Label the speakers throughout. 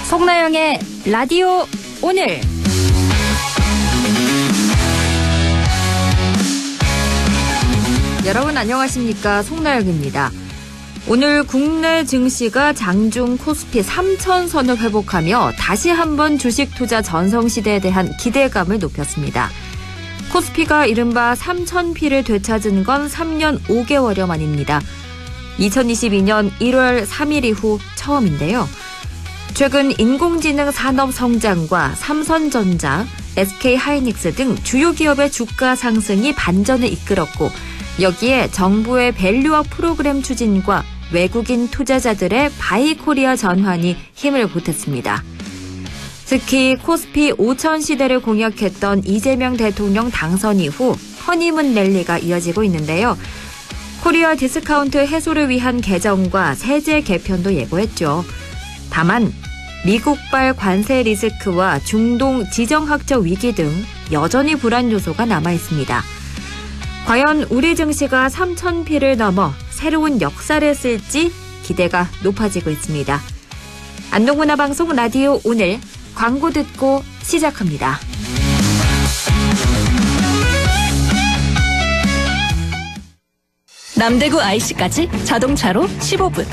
Speaker 1: 송나영의 라디오 오늘. 여러분 안녕하십니까? 송나영입니다. 오늘 국내 증시가 장중 코스피 3,000선을 회복하며 다시 한번 주식 투자 전성시대에 대한 기대감을 높였습니다. 코스피가 이른바 3,000피를 되찾은 건 3년 5개월여 만입니다. 2022년 1월 3일 이후 처음인데요. 최근 인공지능 산업 성장과 삼성전자, SK하이닉스 등 주요 기업의 주가 상승이 반전을 이끌었고 여기에 정부의 밸류업 프로그램 추진과 외국인 투자자들의 바이 코리아 전환이 힘을 보탰습니다. 특히 코스피 5천 시대를 공약했던 이재명 대통령 당선 이후 허니문 랠리가 이어지고 있는데요. 코리아 디스카운트 해소를 위한 개정과 세제 개편도 예고했죠. 다만 미국발 관세 리스크와 중동 지정학적 위기 등 여전히 불안 요소가 남아있습니다. 과연 우리 증시가 3,000피를 넘어 새로운 역사를 쓸지 기대가 높아지고 있습니다. 안동문화방송 라디오 오늘 광고 듣고 시작합니다.
Speaker 2: 남대구 IC까지 자동차로 15분.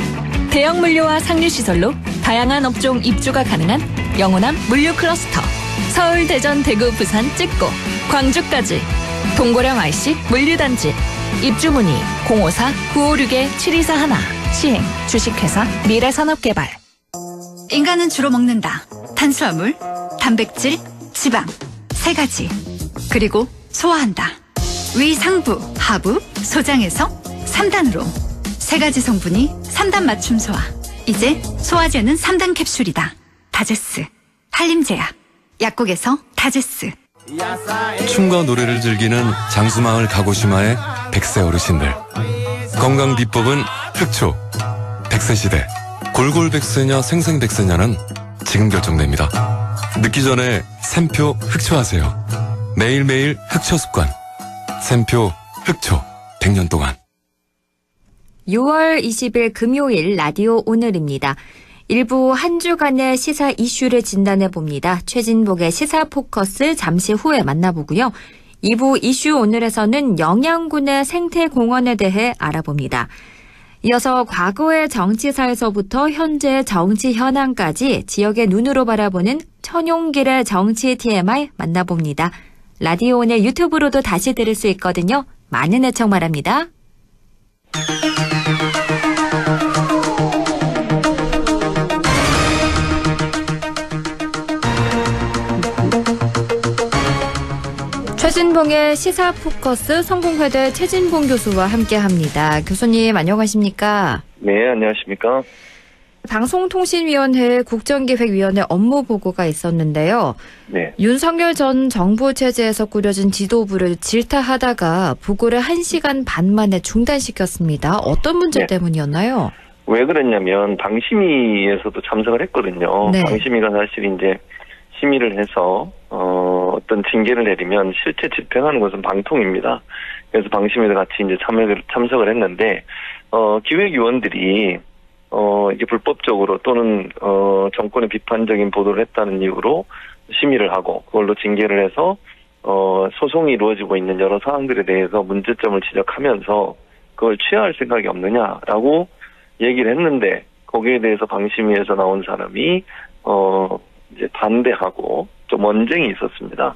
Speaker 2: 대형 물류와 상류시설로 다양한 업종 입주가 가능한 영호남 물류클러스터. 서울, 대전, 대구, 부산 찍고 광주까지. 동고령 IC 물류단지. 입주문의 054-956-7241. 시행 주식회사 미래산업개발.
Speaker 3: 인간은 주로 먹는다. 탄수화물, 단백질, 지방. 3가지. 그리고 소화한다. 위, 상부, 하부, 소장에서 3단으로. 3가지 성분이 3단 맞춤 소화. 이제 소화제는 3단 캡슐이다. 다제스. 한림제약. 약국에서 다제스.
Speaker 4: 춤과 노래를 즐기는 장수마을 가고시마의 100세 어르신들. 건강 비법은 흑초. 100세 시대. 골골백세냐 생생백세냐는 지금 결정됩니다. 늦기 전에 샘표 흑초하세요. 매일매일 흑초 습관. 샘표 흑초. 100년 동안.
Speaker 1: 6월 20일 금요일 라디오 오늘입니다. 일부 한 주간의 시사 이슈를 진단해봅니다. 최진복의 시사 포커스 잠시 후에 만나보고요. 2부 이슈 오늘에서는 영양군의 생태공원에 대해 알아봅니다. 이어서 과거의 정치사에서부터 현재의 정치 현황까지 지역의 눈으로 바라보는 천용길의 정치 TMI 만나봅니다. 라디오 오늘 유튜브로도 다시 들을 수 있거든요. 많은 애청 바랍니다. 최진봉의 시사 포커스 성공회대 최진봉 교수와 함께합니다. 교수님 안녕하십니까?
Speaker 5: 네, 안녕하십니까?
Speaker 1: 방송통신위원회 국정기획위원회 업무 보고가 있었는데요.
Speaker 5: 네.
Speaker 1: 윤석열 전 정부 체제에서 꾸려진 지도부를 질타하다가 보고를 1시간 반 만에 중단시켰습니다. 어떤 문제
Speaker 5: 네.
Speaker 1: 때문이었나요?
Speaker 5: 왜 그랬냐면 방심위에서도 참석을 했거든요.
Speaker 1: 네.
Speaker 5: 방심위가 사실 이제 심의를 해서 어떤 징계를 내리면 실제 집행하는 것은 방통입니다. 그래서 방심위도 같이 이제 참석을 했는데 기획위원들이 이게 불법적으로 또는 정권의 비판적인 보도를 했다는 이유로 심의를 하고 그걸로 징계를 해서 소송이 이루어지고 있는 여러 사항들에 대해서 문제점을 지적하면서 그걸 취하할 생각이 없느냐라고 얘기를 했는데 거기에 대해서 방심위에서 나온 사람이 이제 반대하고 좀 언쟁이 있었습니다.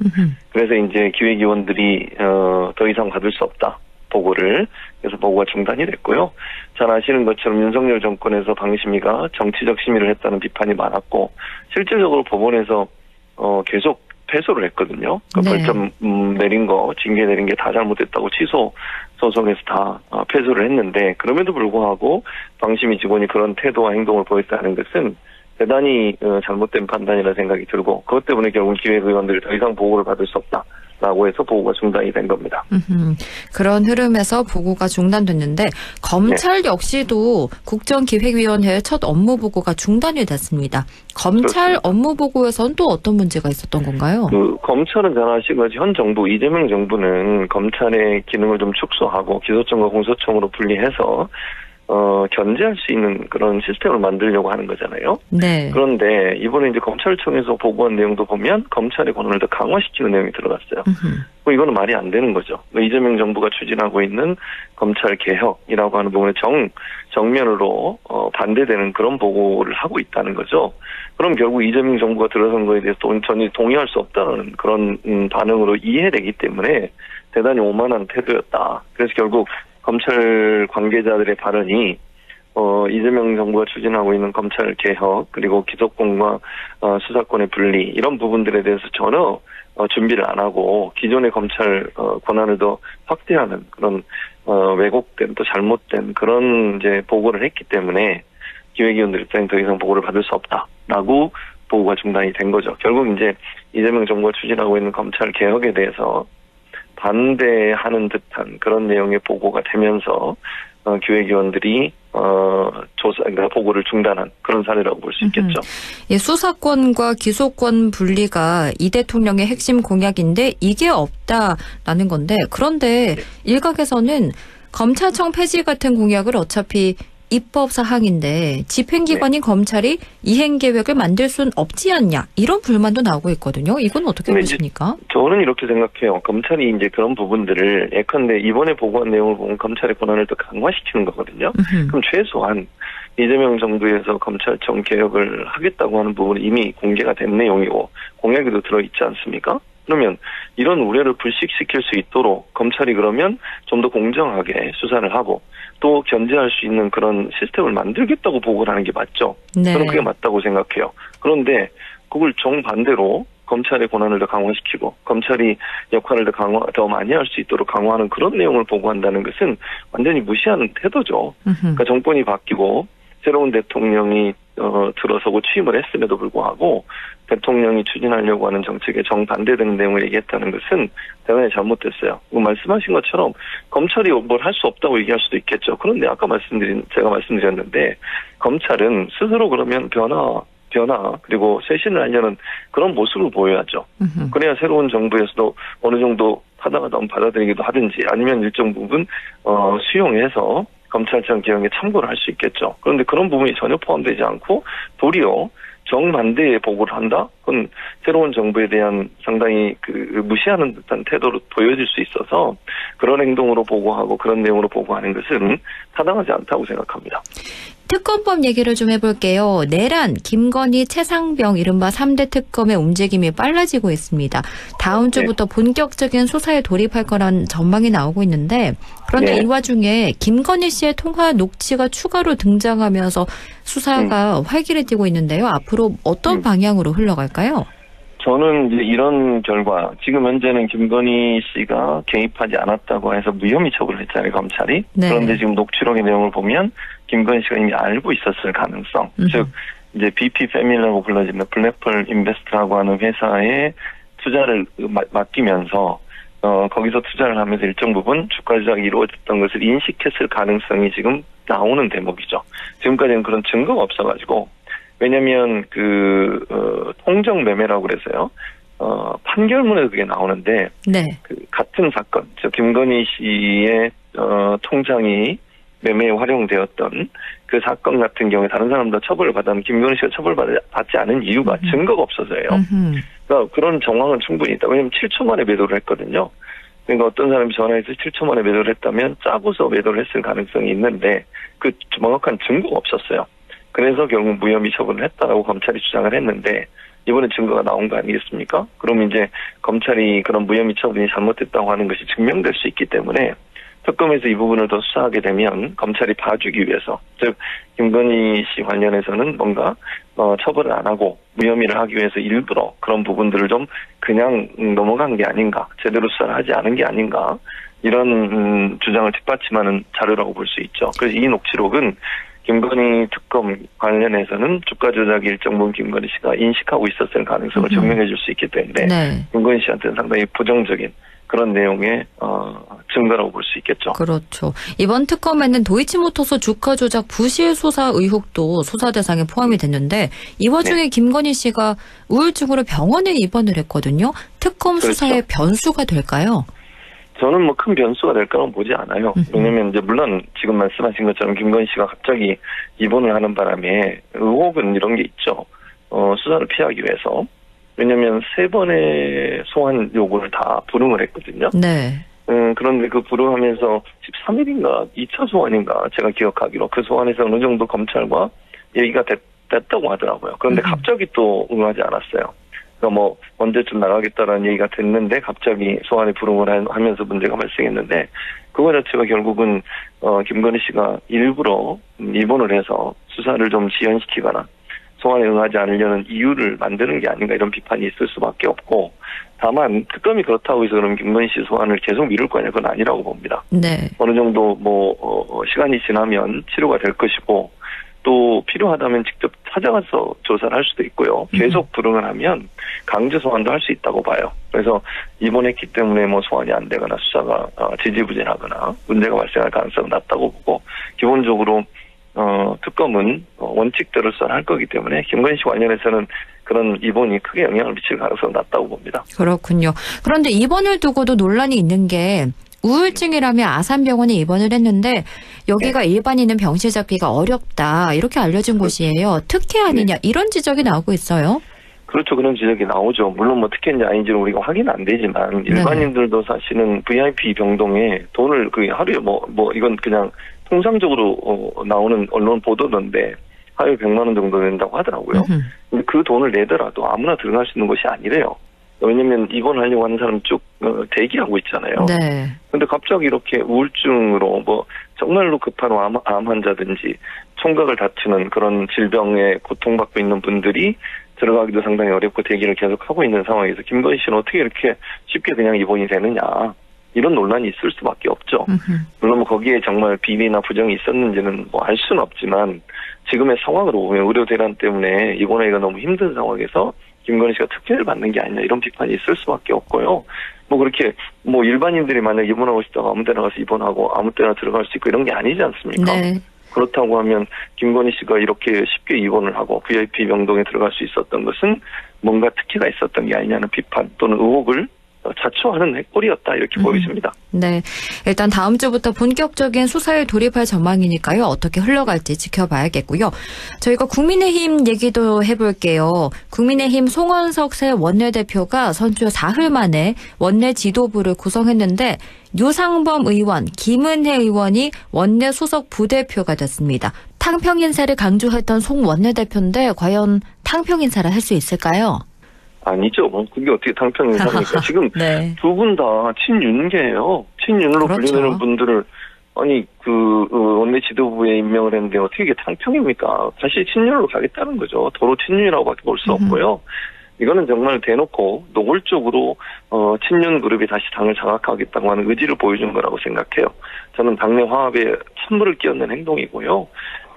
Speaker 5: 그래서 이제 기획위원들이 더 이상 받을 수 없다. 보고를. 그래서 보고가 중단이 됐고요. 잘 아시는 것처럼 윤석열 정권에서 방심위가 정치적 심의를 했다는 비판이 많았고 실질적으로 법원에서 계속 패소를 했거든요. 그
Speaker 1: 네.
Speaker 5: 벌점 내린 거, 징계 내린 게 다 잘못됐다고 취소 소송에서 다 패소를 했는데 그럼에도 불구하고 방심위 직원이 그런 태도와 행동을 보였다는 것은 대단히 잘못된 판단이라 생각이 들고 그것 때문에 결국 기획의원들이 더 이상 보고를 받을 수 없다라고 해서 보고가 중단이 된 겁니다.
Speaker 1: 그런 흐름에서 보고가 중단됐는데 검찰 역시도 국정기획위원회의 첫 업무 보고가 중단이 됐습니다. 검찰
Speaker 5: 그렇습니다.
Speaker 1: 업무 보고에서는 또 어떤 문제가 있었던 건가요?
Speaker 5: 검찰은 잘 아시고 현 정부 이재명 정부는 검찰의 기능을 좀 축소하고 기소청과 공소청으로 분리해서 견제할 수 있는 그런 시스템을 만들려고 하는 거잖아요.
Speaker 1: 네.
Speaker 5: 그런데 이번에 이제 검찰청에서 보고한 내용도 보면 검찰의 권한을 더 강화시키는 내용이 들어갔어요. 이거는 말이 안 되는 거죠. 이재명 정부가 추진하고 있는 검찰 개혁이라고 하는 부분에 정면으로 반대되는 그런 보고를 하고 있다는 거죠. 그럼 결국 이재명 정부가 들어선 거에 대해서 전혀 동의할 수 없다는 그런 반응으로 이해되기 때문에 대단히 오만한 태도였다. 그래서 결국 검찰 관계자들의 발언이 이재명 정부가 추진하고 있는 검찰 개혁 그리고 기소권과 수사권의 분리 이런 부분들에 대해서 전혀 준비를 안 하고 기존의 검찰 권한을 더 확대하는 그런 왜곡된 또 잘못된 그런 이제 보고를 했기 때문에 기획위원들 입장에 더 이상 보고를 받을 수 없다라고 보고가 중단이 된 거죠. 결국 이제 이재명 정부가 추진하고 있는 검찰 개혁에 대해서 반대하는 듯한 그런 내용의 보고가 되면서 기획위원들이 그러니까 보고를 중단한 그런 사례라고 볼 수 있겠죠.
Speaker 1: 예, 수사권과 기소권 분리가 이 대통령의 핵심 공약인데 이게 없다라는 건데 그런데 일각에서는 검찰청 폐지 같은 공약을 어차피 입법 사항인데 집행기관인 검찰이 이행 계획을 만들 수는 없지 않냐 이런 불만도 나오고 있거든요. 이건 어떻게 보십니까?
Speaker 5: 저는 이렇게 생각해요. 검찰이 이제 그런 부분들을 예컨대 이번에 보고한 내용을 보면 검찰의 권한을 더 강화시키는 거거든요. 그럼 최소한 이재명 정부에서 검찰청 개혁을 하겠다고 하는 부분은 이미 공개가 된 내용이고 공약에도 들어있지 않습니까? 그러면 이런 우려를 불식시킬 수 있도록 검찰이 그러면 좀 더 공정하게 수사를 하고 또 견제할 수 있는 그런 시스템을 만들겠다고 보고를 하는 게 맞죠.
Speaker 1: 네.
Speaker 5: 저는 그게 맞다고 생각해요. 그런데 그걸 정반대로 검찰의 권한을 더 강화시키고 검찰이 역할을 더 많이 할 수 있도록 강화하는 그런 내용을 보고한다는 것은 완전히 무시하는 태도죠. 그러니까 정권이 바뀌고 새로운 대통령이 들어서고 취임을 했음에도 불구하고 대통령이 추진하려고 하는 정책에 정반대되는 내용을 얘기했다는 것은 대단히 잘못됐어요. 말씀하신 것처럼 검찰이 뭘 할 수 없다고 얘기할 수도 있겠죠. 그런데 아까 제가 말씀드렸는데 검찰은 스스로 그러면 변화 그리고 쇄신을 하려는 그런 모습을 보여야죠. 그래야 새로운 정부에서도 어느 정도 하다가 받아들이기도 하든지 아니면 일정 부분 수용해서 검찰청 개혁에 참고를 할 수 있겠죠. 그런데 그런 부분이 전혀 포함되지 않고 도리어 정반대의 보고를 한다? 그건 새로운 정부에 대한 상당히 무시하는 듯한 태도로 보여질 수 있어서 그런 행동으로 보고하고 그런 내용으로 보고하는 것은 타당하지 않다고 생각합니다.
Speaker 1: 특검법 얘기를 좀 해볼게요. 내란, 김건희, 최상병 이른바 3대 특검의 움직임이 빨라지고 있습니다. 다음 주부터 본격적인 수사에 돌입할 거란 전망이 나오고 있는데 그런데 이 와중에 김건희 씨의 통화 녹취가 추가로 등장하면서 수사가 활기를 띠고 있는데요. 앞으로 어떤 방향으로 흘러갈까요?
Speaker 5: 저는 이제 이런 결과, 지금 현재는 김건희 씨가 개입하지 않았다고 해서 무혐의 처분을 했잖아요, 검찰이.
Speaker 1: 네.
Speaker 5: 그런데 지금 녹취록의 내용을 보면 김건희 씨가 이미 알고 있었을 가능성. 즉, 이제 BP 패밀리라고 불러지는 블랙펄 인베스트라고 하는 회사에 투자를 맡기면서, 거기서 투자를 하면서 일정 부분 주가 조작이 이루어졌던 것을 인식했을 가능성이 지금 나오는 대목이죠. 지금까지는 그런 증거가 없어가지고, 왜냐면, 통정 매매라고 그래서요. 판결문에 그게 나오는데,
Speaker 1: 네.
Speaker 5: 같은 사건, 즉, 김건희 씨의, 통장이 매매에 활용되었던 그 사건 같은 경우에 다른 사람보다 처벌을 받았는 김건희 씨가 처벌받지 않은 이유가 증거가 없어서예요. 그러니까 그런 정황은 충분히 있다. 왜냐면 7초 만에 매도를 했거든요. 그러니까 어떤 사람이 전화해서 7초 만에 매도를 했다면 짜고서 매도를 했을 가능성이 있는데 그 정확한 증거가 없었어요. 그래서 결국 무혐의 처분을 했다라고 검찰이 주장을 했는데 이번에 증거가 나온 거 아니겠습니까? 그럼 이제 검찰이 그런 무혐의 처분이 잘못됐다고 하는 것이 증명될 수 있기 때문에 특검에서 이 부분을 더 수사하게 되면 검찰이 봐주기 위해서, 즉 김건희 씨 관련해서는 뭔가 처벌을 안 하고 무혐의를 하기 위해서 일부러 그런 부분들을 좀 그냥 넘어간 게 아닌가, 제대로 수사를 하지 않은 게 아닌가, 이런 주장을 뒷받침하는 자료라고 볼 수 있죠. 그래서 이 녹취록은 김건희 특검 관련해서는 주가 조작이 일정 부분 김건희 씨가 인식하고 있었을 가능성을 증명해 줄 수 있기 때문에
Speaker 1: 네.
Speaker 5: 김건희 씨한테는 상당히 부정적인 그런 내용의 증거라고 볼 수 있겠죠.
Speaker 1: 그렇죠. 이번 특검에는 도이치모터스 주가 조작 부실 수사 의혹도 수사 대상에 포함이 됐는데 이 와중에 김건희 씨가 우울증으로 병원에 입원을 했거든요. 특검 수사의 변수가 될까요?
Speaker 5: 저는 뭐 큰 변수가 될 거라고 보지 않아요. 왜냐면 이제 물론 지금 말씀하신 것처럼 김건희 씨가 갑자기 입원을 하는 바람에 의혹은 이런 게 있죠. 수사를 피하기 위해서. 왜냐면 3번의 소환 요구를 다 불응을 했거든요.
Speaker 1: 네.
Speaker 5: 그런데 그 불응하면서 13일인가 2차 소환인가 제가 기억하기로 그 소환에서 어느 정도 검찰과 얘기가 됐다고 하더라고요. 그런데 갑자기 또 응하지 않았어요. 그러니까 뭐 언제쯤 나가겠다라는 얘기가 됐는데 갑자기 소환에 불응을 하면서 문제가 발생했는데 그거 자체가 결국은 김건희 씨가 일부러 입원을 해서 수사를 좀 지연시키거나 소환에 응하지 않으려는 이유를 만드는 게 아닌가 이런 비판이 있을 수밖에 없고 다만 특검이 그렇다고 해서 그럼 김건희 씨 소환을 계속 미룰 거냐 그건 아니라고 봅니다.
Speaker 1: 네.
Speaker 5: 어느 정도 시간이 지나면 치료가 될 것이고 또 필요하다면 직접 찾아가서 조사를 할 수도 있고요. 계속 불응을 하면 강제 소환도 할 수 있다고 봐요. 그래서 입원했기 때문에 뭐 소환이 안 되거나 수사가 지지부진하거나 문제가 발생할 가능성은 낮다고 보고 기본적으로 특검은 원칙대로 수사를 할 거기 때문에 김건희 씨 관련해서는 그런 입원이 크게 영향을 미칠 가능성은 낮다고 봅니다.
Speaker 1: 그렇군요. 그런데 입원을 두고도 논란이 있는 게 우울증이라며 아산병원에 입원을 했는데 여기가 일반인은 병실 잡기가 어렵다 이렇게 알려진 곳이에요. 특혜 아니냐 이런 지적이 나오고 있어요.
Speaker 5: 그렇죠. 그런 지적이 나오죠. 물론 뭐 특혜인지 아닌지는 우리가 확인 안 되지만 일반인들도 사실은 VIP 병동에 돈을 하루에 이건 그냥 통상적으로 나오는 언론 보도던데 하루에 100만 원 정도 낸다고 하더라고요. 근데 그 돈을 내더라도 아무나 들어갈 수 있는 것이 아니래요. 왜냐면 입원하려고 하는 사람 쭉 대기하고 있잖아요.
Speaker 1: 네.
Speaker 5: 근데 갑자기 이렇게 우울증으로 정말로 급한 암 환자든지 총각을 다투는 그런 질병에 고통받고 있는 분들이 들어가기도 상당히 어렵고 대기를 계속하고 있는 상황에서 김건희 씨는 어떻게 이렇게 쉽게 그냥 입원이 되느냐. 이런 논란이 있을 수밖에 없죠. 물론 거기에 정말 비리나 부정이 있었는지는 알 수는 없지만 지금의 상황으로 보면 의료 대란 때문에 입원하기가 너무 힘든 상황에서 김건희 씨가 특혜를 받는 게 아니냐 이런 비판이 있을 수밖에 없고요. 그렇게 일반인들이 만약 입원하고 싶다고 아무 데나 가서 입원하고 아무 때나 들어갈 수 있고 이런 게 아니지 않습니까?
Speaker 1: 네.
Speaker 5: 그렇다고 하면 김건희 씨가 이렇게 쉽게 입원을 하고 VIP 병동에 들어갈 수 있었던 것은 뭔가 특혜가 있었던 게 아니냐는 비판 또는 의혹을 자초하는 꼴이었다 이렇게 보여집니다.
Speaker 1: 네, 일단 다음 주부터 본격적인 수사에 돌입할 전망이니까요. 어떻게 흘러갈지 지켜봐야겠고요. 저희가 국민의힘 얘기도 해볼게요. 국민의힘 송원석 새 원내대표가 선출 사흘 만에 원내 지도부를 구성했는데 유상범 의원, 김은혜 의원이 원내 수석 부대표가 됐습니다. 탕평 인사를 강조했던 송 원내대표인데 과연 탕평 인사를 할 수 있을까요?
Speaker 5: 아니죠. 그게 어떻게 탕평 인사입니까? 지금
Speaker 1: 네.
Speaker 5: 두 분 다 친윤계예요. 친윤으로
Speaker 1: 그렇죠.
Speaker 5: 불리는 분들을 원내 지도부에 임명을 했는데 어떻게 이게 탕평입니까? 다시 친윤으로 가겠다는 거죠. 도로 친윤이라고밖에 볼 수 없고요. 이거는 정말 대놓고 노골적으로 친윤 그룹이 다시 당을 장악하겠다고 하는 의지를 보여준 거라고 생각해요. 저는 당내 화합에 찬물을 끼얹는 행동이고요.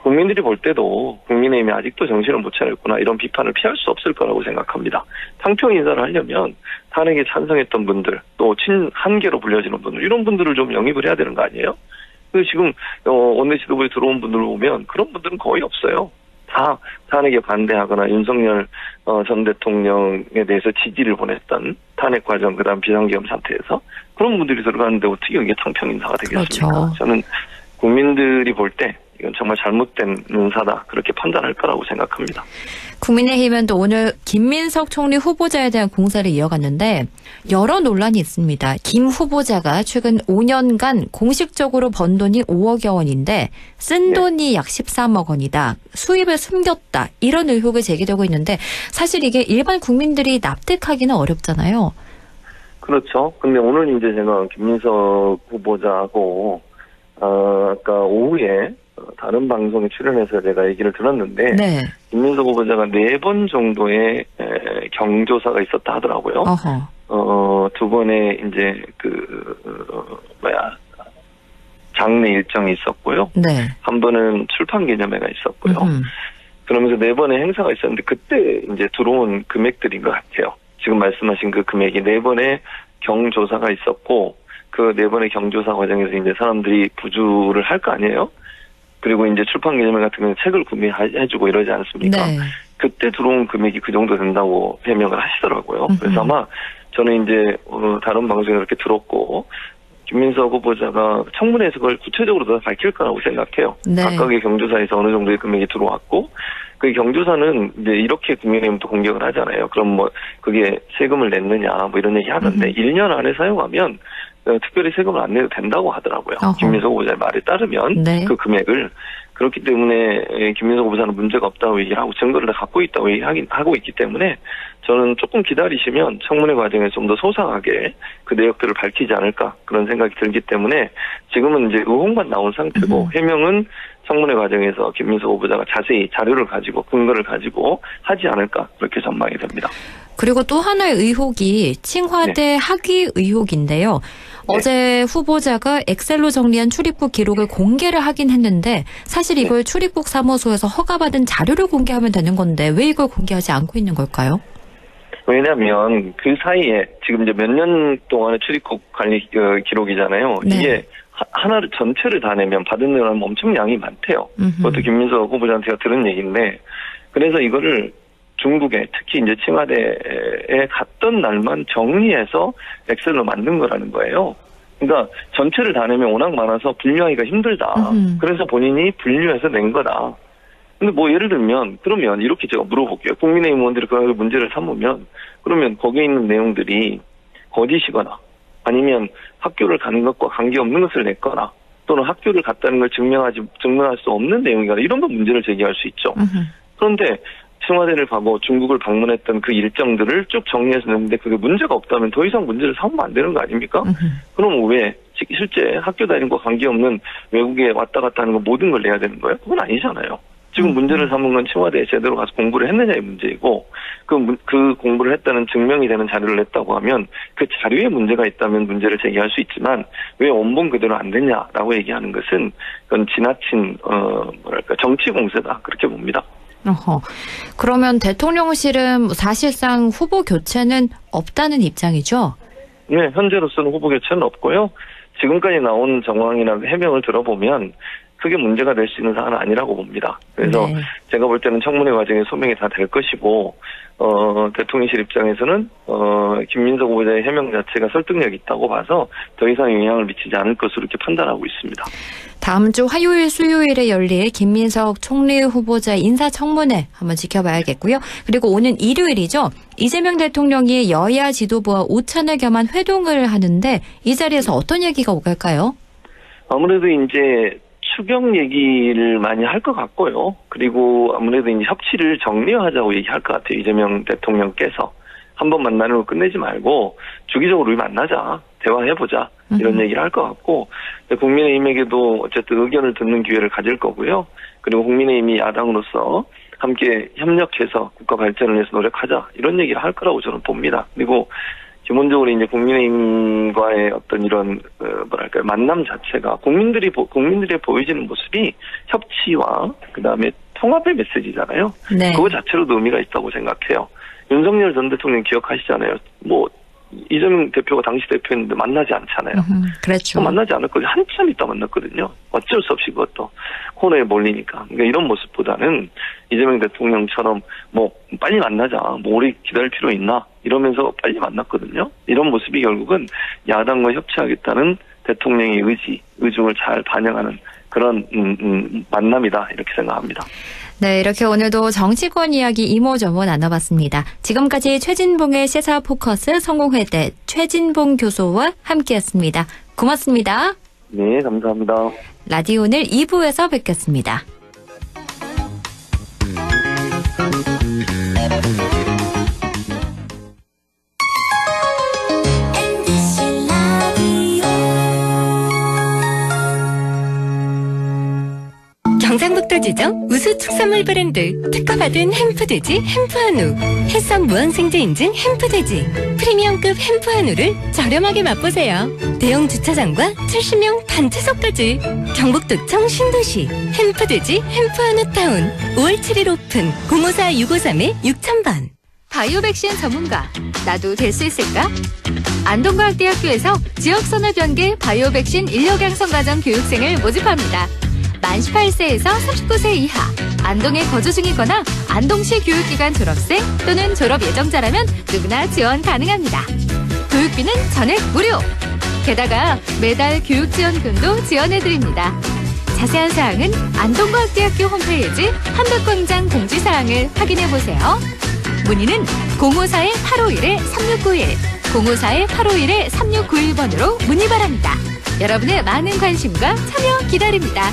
Speaker 5: 국민들이 볼 때도 국민의힘이 아직도 정신을 못 차렸구나 이런 비판을 피할 수 없을 거라고 생각합니다. 탕평 인사를 하려면 탄핵에 찬성했던 분들 또 친한계로 불려지는 분들 이런 분들을 좀 영입을 해야 되는 거 아니에요? 지금 원내 지도부에 들어온 분들을 보면 그런 분들은 거의 없어요. 다 탄핵에 반대하거나 윤석열 전 대통령에 대해서 지지를 보냈던 탄핵 과정 그다음 비상계엄 사태에서 그런 분들이 들어가는데 어떻게 이게 탕평 인사가 되겠습니까?
Speaker 1: 그렇죠.
Speaker 5: 저는 국민들이 볼 때 이건 정말 잘못된 인사다 그렇게 판단할 거라고 생각합니다.
Speaker 1: 국민의힘은 또 오늘 김민석 총리 후보자에 대한 공세를 이어갔는데 여러 논란이 있습니다. 김 후보자가 최근 5년간 공식적으로 번 돈이 5억여 원인데 쓴 돈이 약 13억 원이다. 수입을 숨겼다. 이런 의혹이 제기되고 있는데 사실 이게 일반 국민들이 납득하기는 어렵잖아요.
Speaker 5: 그렇죠. 근데 오늘 이제 제가 김민석 후보자하고 아까 오후에 다른 방송에 출연해서 제가 얘기를 들었는데
Speaker 1: 네.
Speaker 5: 김민석 후보자가 4번 정도의 경조사가 있었다 하더라고요.
Speaker 1: 어허.
Speaker 5: 2번의 이제 장례 일정이 있었고요.
Speaker 1: 네.
Speaker 5: 한 번은 출판 기념회가 있었고요. 그러면서 4번의 행사가 있었는데 그때 이제 들어온 금액들인 것 같아요. 지금 말씀하신 그 금액이 4번의 경조사가 있었고 그 4번의 경조사 과정에서 이제 사람들이 부주를 할 거 아니에요? 그리고 이제 출판 기념회 같은 경우는 책을 구매해주고 이러지 않습니까?
Speaker 1: 네.
Speaker 5: 그때 들어온 금액이 그 정도 된다고 해명을 하시더라고요. 그래서 아마 저는 이제 다른 방송에 그렇게 들었고 김민석 후보자가 청문회에서 그걸 구체적으로 더 밝힐 거라고 생각해요.
Speaker 1: 네.
Speaker 5: 각각의 경조사에서 어느 정도의 금액이 들어왔고 그 경조사는 이제 이렇게 국민의힘도 공격을 하잖아요. 그럼 뭐 그게 세금을 냈느냐 뭐 이런 얘기 하는데 1년 안에 사용하면 특별히 세금을 안 내도 된다고 하더라고요.
Speaker 1: 어허.
Speaker 5: 김민석 후보자의 말에 따르면
Speaker 1: 네.
Speaker 5: 그 금액을 그렇기 때문에 김민석 후보자는 문제가 없다고 얘기를 하고 증거를 다 갖고 있다고 얘기하고 있기 때문에 저는 조금 기다리시면 청문회 과정에서 좀 더 소상하게 그 내역들을 밝히지 않을까 그런 생각이 들기 때문에 지금은 이제 의혹만 나온 상태고 해명은 청문회 과정에서 김민석 후보자가 자세히 자료를 가지고 근거를 가지고 하지 않을까 그렇게 전망이 됩니다.
Speaker 1: 그리고 또 하나의 의혹이 칭화대 학위 의혹인데요. 어제 후보자가 엑셀로 정리한 출입국 기록을 공개를 하긴 했는데 사실 이걸 출입국 사무소에서 허가받은 자료를 공개하면 되는 건데 왜 이걸 공개하지 않고 있는 걸까요?
Speaker 5: 왜냐하면 그 사이에 지금 이제 몇 년 동안의 출입국 관리 기록이잖아요.
Speaker 1: 네.
Speaker 5: 이게 하나를 전체를 다 내면 받은 내용은 엄청 양이 많대요. 그것도 김민석 후보자한테 제가 들은 얘기인데 그래서 이거를 중국에 특히 이제 칭화대에 갔던 날만 정리해서 엑셀로 만든 거라는 거예요. 그러니까 전체를 다 내면 워낙 많아서 분류하기가 힘들다. 그래서 본인이 분류해서 낸 거다. 근데 뭐 예를 들면 그러면 이렇게 제가 물어볼게요. 국민의힘 의원들이 그 문제를 삼으면 그러면 거기에 있는 내용들이 거짓이거나 아니면 학교를 가는 것과 관계없는 것을 냈거나 또는 학교를 갔다는 걸 증명할 수 없는 내용이거나 이런 건 문제를 제기할 수 있죠. 그런데 청와대를 가고 중국을 방문했던 그 일정들을 쭉 정리해서 냈는데 그게 문제가 없다면 더 이상 문제를 삼으면 안 되는 거 아닙니까? 그럼 왜 실제 학교 다니는 것과 관계없는 외국에 왔다 갔다 하는 거 모든 걸 내야 되는 거예요? 그건 아니잖아요. 지금 문제를 삼은 건 청와대에 제대로 가서 공부를 했느냐의 문제이고 그 공부를 했다는 증명이 되는 자료를 냈다고 하면 그 자료에 문제가 있다면 문제를 제기할 수 있지만 왜 원본 그대로 안 됐냐라고 얘기하는 것은 그건 지나친 정치 공세다 그렇게 봅니다.
Speaker 1: 어허. 그러면 대통령실은 사실상 후보 교체는 없다는 입장이죠?
Speaker 5: 네, 현재로서는 후보 교체는 없고요. 지금까지 나온 정황이나 해명을 들어보면 크게 문제가 될 수 있는 사안은 아니라고 봅니다. 그래서
Speaker 1: 네.
Speaker 5: 제가 볼 때는 청문회 과정에 소명이 다 될 것이고 대통령실 입장에서는 김민석 후보자의 해명 자체가 설득력이 있다고 봐서 더 이상 영향을 미치지 않을 것으로 이렇게 판단하고 있습니다.
Speaker 1: 다음 주 화요일 수요일에 열릴 김민석 총리 후보자 인사청문회 한번 지켜봐야겠고요. 그리고 오는 일요일이죠. 이재명 대통령이 여야 지도부와 오찬을 겸한 회동을 하는데 이 자리에서 어떤 얘기가 오갈까요?
Speaker 5: 아무래도 이제 추경 얘기를 많이 할 것 같고요. 그리고 아무래도 이제 협치를 정리하자고 얘기할 것 같아요. 이재명 대통령께서. 한번 만나는 거 끝내지 말고 주기적으로 우리 만나자. 대화해보자. 이런 얘기를 할 것 같고 국민의힘에게도 어쨌든 의견을 듣는 기회를 가질 거고요. 그리고 국민의힘이 야당으로서 함께 협력해서 국가 발전을 위해서 노력하자. 이런 얘기를 할 거라고 저는 봅니다. 그리고 기본적으로 이제 국민의힘과의 어떤 이런 만남 자체가 국민들이 보여지는 모습이 협치와 그다음에 통합의 메시지잖아요.
Speaker 1: 네.
Speaker 5: 그거 자체로도 의미가 있다고 생각해요. 윤석열 전 대통령 기억하시잖아요. 뭐 이재명 대표가 당시 대표였는데 만나지 않잖아요.
Speaker 1: 그렇죠.
Speaker 5: 만나지 않을 거지 한참 있다 만났거든요. 어쩔 수 없이 그것도 코너에 몰리니까. 그러니까 이런 모습보다는 이재명 대통령처럼 뭐 빨리 만나자. 뭐 오래 기다릴 필요 있나? 이러면서 빨리 만났거든요. 이런 모습이 결국은 야당과 협치하겠다는 대통령의 의중을 잘 반영하는 그런 만남이다 이렇게 생각합니다.
Speaker 1: 네, 이렇게 오늘도 정치권 이야기 이모저모 나눠봤습니다. 지금까지 최진봉의 시사포커스 성공회대 최진봉 교수와 함께했습니다. 고맙습니다.
Speaker 5: 네, 감사합니다.
Speaker 1: 라디오는 2부에서 뵙겠습니다.
Speaker 6: 경상북도 지정 우수 축산물 브랜드 특허받은 햄프돼지 햄프한우, 해썹 무항생제 인증 햄프돼지, 프리미엄급 햄프한우를 저렴하게 맛보세요. 대형 주차장과 70명 단체석까지. 경북도청 신도시 햄프돼지 햄프한우타운 5월 7일 오픈 054-653-6000번.
Speaker 1: 바이오 백신 전문가, 나도 될 수 있을까? 안동과학대학교에서 지역선을 변개 바이오 백신 인력 양성 과정 교육생을 모집합니다. 만 18세에서 39세 이하, 안동에 거주 중이거나 안동시 교육기관 졸업생 또는 졸업 예정자라면 누구나 지원 가능합니다. 교육비는 전액 무료! 게다가 매달 교육지원금도 지원해드립니다. 자세한 사항은 안동과학대학교 홈페이지 한백광장 공지사항을 확인해보세요. 문의는 054-851-3691, 054-851-3691번으로 문의 바랍니다. 여러분의 많은 관심과 참여 기다립니다.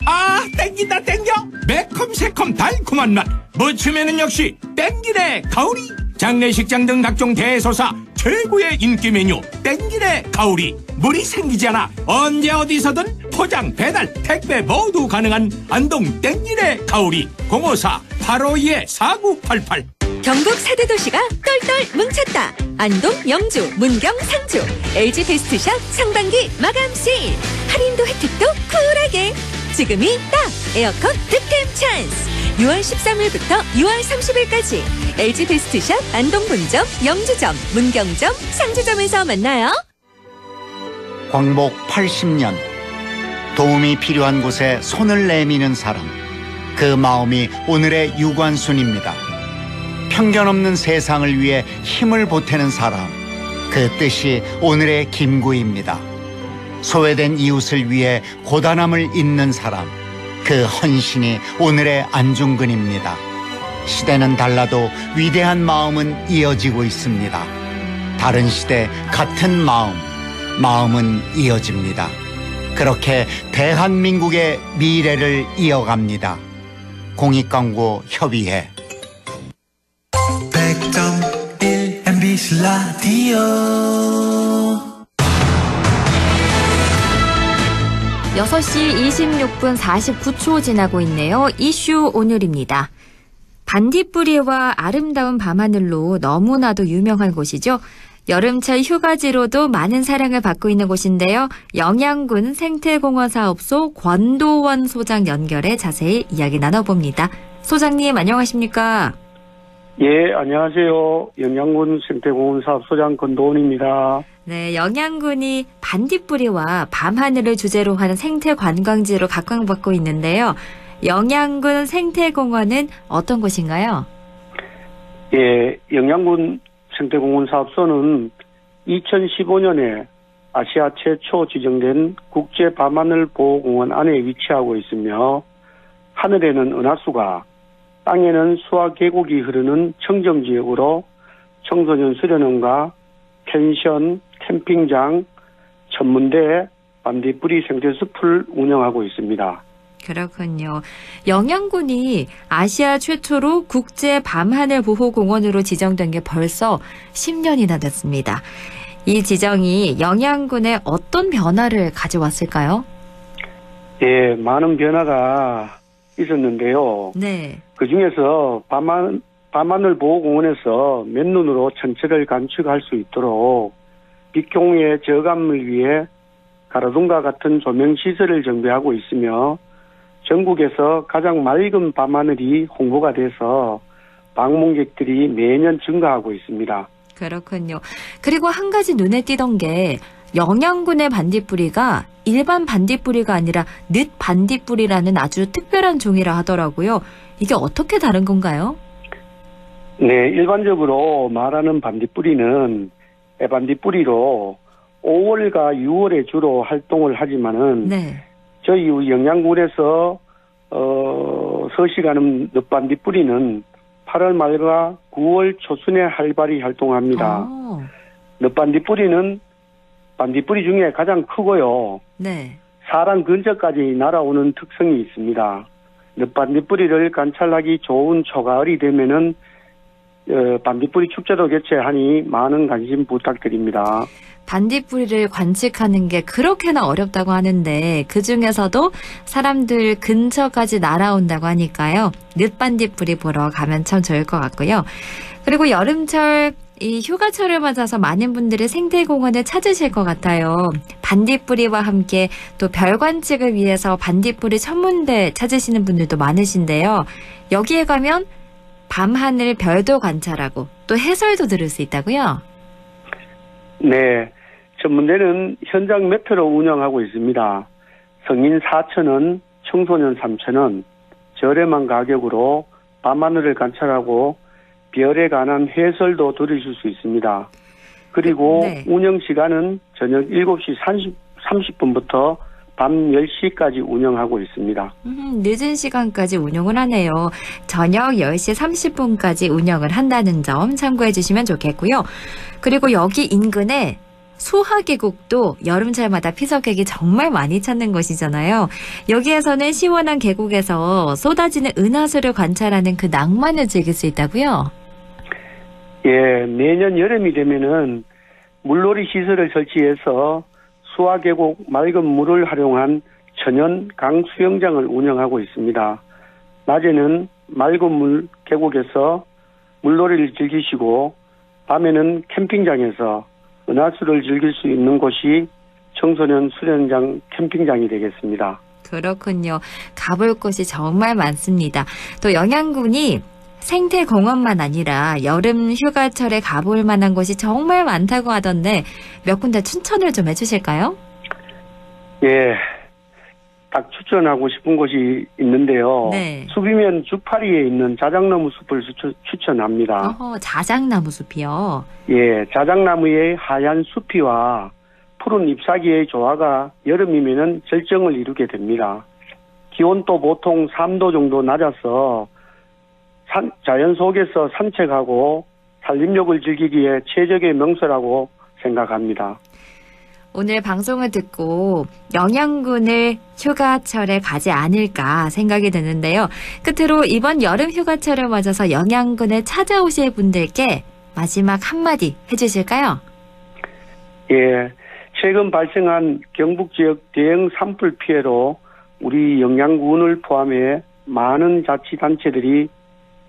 Speaker 7: 아, 땡긴다 땡겨. 매콤 새콤 달콤한 맛. 무침에는 역시 땡기네 가오리. 장례식장 등 각종 대소사 최고의 인기 메뉴 땡기네 가오리. 물이 생기지 않아 언제 어디서든 포장 배달 택배 모두 가능한 안동 땡기네 가오리. 054-852-4988.
Speaker 6: 경북 4대 도시가 똘똘 뭉쳤다. 안동, 영주, 문경, 상주. LG 베스트샵 상반기 마감 세일. 할인도 혜택도 쿨하게. 지금이 딱 에어컨 득템 찬스. 6월 13일부터 6월 30일까지 LG 베스트샵 안동 본점, 영주점, 문경점, 상주점에서 만나요.
Speaker 8: 광복 80년. 도움이 필요한 곳에 손을 내미는 사람. 그 마음이 오늘의 유관순입니다. 편견 없는 세상을 위해 힘을 보태는 사람. 그 뜻이 오늘의 김구입니다. 소외된 이웃을 위해 고단함을 잇는 사람. 그 헌신이 오늘의 안중근입니다. 시대는 달라도 위대한 마음은 이어지고 있습니다. 다른 시대 같은 마음, 마음은 이어집니다. 그렇게 대한민국의 미래를 이어갑니다. 공익광고 협의회.
Speaker 9: 100.1 MBC 라디오
Speaker 1: 6시 26분 49초 지나고 있네요. 이슈 오늘입니다. 반딧불이와 아름다운 밤하늘로 너무나도 유명한 곳이죠. 여름철 휴가지로도 많은 사랑을 받고 있는 곳인데요. 영양군 생태공원사업소 권도원 소장 연결해 자세히 이야기 나눠봅니다. 소장님 안녕하십니까?
Speaker 10: 예, 안녕하세요. 영양군 생태공원사업소장 권도원입니다.
Speaker 1: 네, 영양군이 반딧불이와 밤하늘을 주제로 하는 생태관광지로 각광받고 있는데요. 영양군 생태공원은 어떤 곳인가요?
Speaker 10: 예, 영양군 생태공원사업소는 2015년에 아시아 최초 지정된 국제 밤하늘 보호공원 안에 위치하고 있으며 하늘에는 은하수가 땅에는 수화 계곡이 흐르는 청정지역으로 청소년 수련원과 펜션, 캠핑장, 전문대, 반딧불이 생태숲을 운영하고 있습니다.
Speaker 1: 그렇군요. 영양군이 아시아 최초로 국제 밤하늘 보호공원으로 지정된 게 벌써 10년이나 됐습니다. 이 지정이 영양군에 어떤 변화를 가져왔을까요?
Speaker 10: 예, 많은 변화가 있었는데요.
Speaker 1: 네.
Speaker 10: 그중에서 밤하늘 보호공원에서 맨눈으로 천체를 관측할 수 있도록 빛경의 저감을 위해 가로등과 같은 조명시설을 정비하고 있으며 전국에서 가장 맑은 밤하늘이 홍보가 돼서 방문객들이 매년 증가하고 있습니다.
Speaker 1: 그렇군요. 그리고 한 가지 눈에 띄던 게 영양군의 반딧불이가 일반 반딧불이가 아니라 늪 반딧불이라는 아주 특별한 종이라 하더라고요. 이게 어떻게 다른 건가요?
Speaker 10: 네, 일반적으로 말하는 반딧불이는 애반딧불이로 5월과 6월에 주로 활동을 하지만은
Speaker 1: 네.
Speaker 10: 저희 영양군에서 서식하는 늪반딧불이는 8월 말과 9월 초순에 활발히 활동합니다. 늪반딧불이는 반딧불이 중에 가장 크고요.
Speaker 1: 네.
Speaker 10: 사람 근처까지 날아오는 특성이 있습니다. 늪반딧불이를 관찰하기 좋은 초가을이 되면은 반딧불이 축제도 개최하니 많은 관심 부탁드립니다.
Speaker 1: 반딧불이를 관측하는 게 그렇게나 어렵다고 하는데 그중에서도 사람들 근처까지 날아온다고 하니까요. 늦반딧불이 보러 가면 참 좋을 것 같고요. 그리고 여름철 이 휴가철을 맞아서 많은 분들이 생태공원을 찾으실 것 같아요. 반딧불이와 함께 또 별 관측을 위해서 반딧불이 천문대 찾으시는 분들도 많으신데요. 여기에 가면 밤하늘 별도 관찰하고 또 해설도 들을 수 있다고요?
Speaker 10: 네. 천문대는 현장 몇 회로 운영하고 있습니다. 성인 4,000원, 청소년 3,000원, 저렴한 가격으로 밤하늘을 관찰하고 별에 관한 해설도 들으실 수 있습니다. 그리고
Speaker 1: 네.
Speaker 10: 운영 시간은 저녁 7시 30분부터 밤 10시까지 운영하고 있습니다.
Speaker 1: 늦은 시간까지 운영을 하네요. 저녁 10시 30분까지 운영을 한다는 점 참고해 주시면 좋겠고요. 그리고 여기 인근에 수하계곡도 여름철마다 피서객이 정말 많이 찾는 곳이잖아요. 여기에서는 시원한 계곡에서 쏟아지는 은하수를 관찰하는 그 낭만을 즐길 수 있다고요?
Speaker 10: 예, 매년 여름이 되면은 물놀이 시설을 설치해서 수하계곡 맑은 물을 활용한 천연 강 수영장을 운영하고 있습니다. 낮에는 맑은 물 계곡에서 물놀이를 즐기시고 밤에는 캠핑장에서 은하수를 즐길 수 있는 곳이 청소년 수련장 캠핑장이 되겠습니다.
Speaker 1: 그렇군요. 가볼 곳이 정말 많습니다. 또 영양군이 생태공원만 아니라 여름 휴가철에 가볼 만한 곳이 정말 많다고 하던데 몇 군데 추천을 좀 해주실까요?
Speaker 10: 예, 딱 추천하고 싶은 곳이 있는데요.
Speaker 1: 네.
Speaker 10: 수비면 주파리에 있는 자작나무 숲을 추천합니다.
Speaker 1: 자작나무 숲이요?
Speaker 10: 예, 자작나무의 하얀 숲이와 푸른 잎사귀의 조화가 여름이면은 절정을 이루게 됩니다. 기온도 보통 3도 정도 낮아서 자연 속에서 산책하고 산림욕을 즐기기에 최적의 명소라고 생각합니다.
Speaker 1: 오늘 방송을 듣고 영양군을 휴가철에 가지 않을까 생각이 드는데요. 끝으로 이번 여름 휴가철을 맞아서 영양군을 찾아오실 분들께 마지막 한마디 해주실까요?
Speaker 10: 예, 최근 발생한 경북 지역 대형 산불 피해로 우리 영양군을 포함해 많은 자치단체들이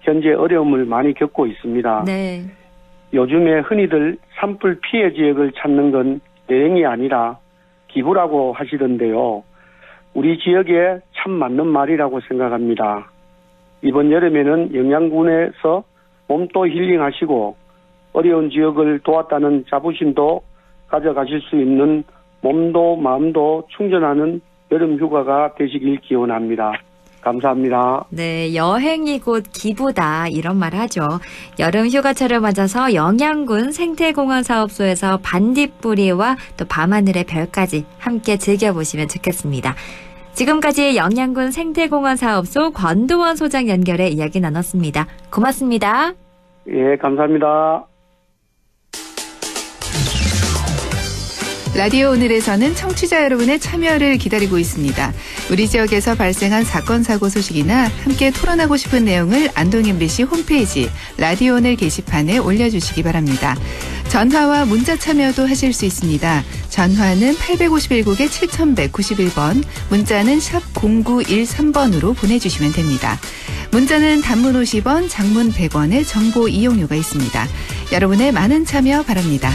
Speaker 10: 현재 어려움을 많이 겪고 있습니다.
Speaker 1: 네.
Speaker 10: 요즘에 흔히들 산불 피해 지역을 찾는 건 여행이 아니라 기부라고 하시던데요. 우리 지역에 참 맞는 말이라고 생각합니다. 이번 여름에는 영양군에서 몸도 힐링하시고 어려운 지역을 도왔다는 자부심도 가져가실 수 있는 몸도 마음도 충전하는 여름 휴가가 되시길 기원합니다. 감사합니다.
Speaker 1: 네, 여행이 곧 기부다 이런 말 하죠. 여름 휴가철을 맞아서 영양군 생태공원 사업소에서 반딧불이와 또 밤하늘의 별까지 함께 즐겨보시면 좋겠습니다. 지금까지 영양군 생태공원 사업소 권도원 소장 연결해 이야기 나눴습니다. 고맙습니다.
Speaker 10: 예, 감사합니다.
Speaker 11: 라디오 오늘에서는 청취자 여러분의 참여를 기다리고 있습니다. 우리 지역에서 발생한 사건 사고 소식이나 함께 토론하고 싶은 내용을 안동 MBC 홈페이지 라디오 오늘 게시판에 올려주시기 바랍니다. 전화와 문자 참여도 하실 수 있습니다. 전화는 851국에 7191번, 문자는 샵 0913번으로 보내주시면 됩니다. 문자는 단문 50원, 장문 100원의 정보 이용료가 있습니다. 여러분의 많은 참여 바랍니다.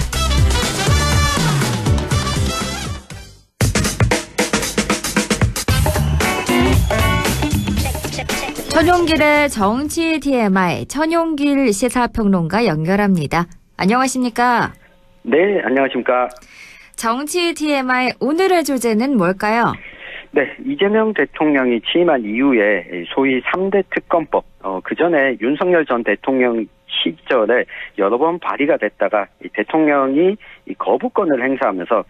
Speaker 1: 천용길의 정치 TMI, 천용길 시사평론가 연결합니다. 안녕하십니까?
Speaker 12: 네, 안녕하십니까?
Speaker 1: 정치 TMI 오늘의 주제는 뭘까요?
Speaker 12: 네, 이재명 대통령이 취임한 이후에 소위 3대 특검법, 그전에 윤석열 전 대통령 시절에 여러 번 발의가 됐다가 이 대통령이 이 거부권을 행사하면서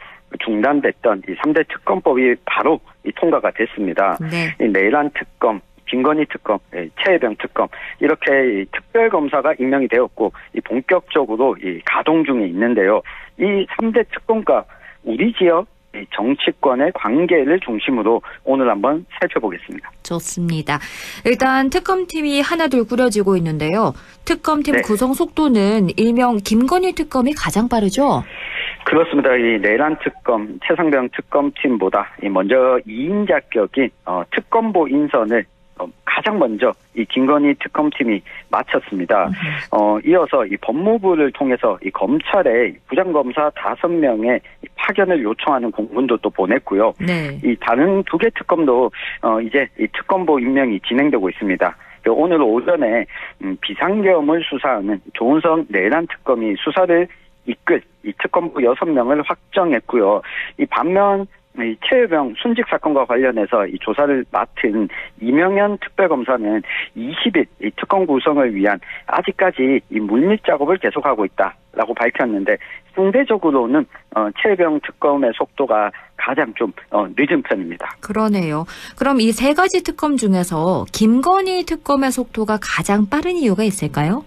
Speaker 12: 중단됐던 이 3대 특검법이 바로 이 통과가 됐습니다.
Speaker 1: 네.
Speaker 12: 이 내란 특검, 김건희 특검, 최혜병 특검 이렇게 특별검사가 임명이 되었고 이 본격적으로 이 가동 중에 있는데요. 이 3대 특검과 우리 지역 이 정치권의 관계를 중심으로 오늘 한번 살펴보겠습니다.
Speaker 1: 좋습니다. 일단 특검팀이 하나둘 꾸려지고 있는데요. 특검팀 구성 속도는 일명 김건희 특검이 가장 빠르죠?
Speaker 12: 그렇습니다. 이 내란 특검, 최상병 특검팀보다 먼저 2인 자격인 특검보 인선을 가장 먼저 이 김건희 특검팀이 마쳤습니다. 이어서 이 법무부를 통해서 이 검찰에 부장검사 5명의 파견을 요청하는 공문도 또 보냈고요.
Speaker 1: 네.
Speaker 12: 이 다른 2개 특검도 이제 이 특검보 임명이 진행되고 있습니다. 오늘 오전에 비상계엄을 수사하는 조은석 내란 특검이 수사를 이끌 이 특검부 6명을 확정했고요. 이 반면 이 최혜병 순직 사건과 관련해서 이 조사를 맡은 이명현 특별검사는 20일 이 특검 구성을 위한 아직까지 이 물밑 작업을 계속하고 있다라고 밝혔는데 상대적으로는 최혜병 특검의 속도가 가장 좀 늦은 편입니다.
Speaker 1: 그러네요. 그럼 이 3가지 특검 중에서 김건희 특검의 속도가 가장 빠른 이유가 있을까요?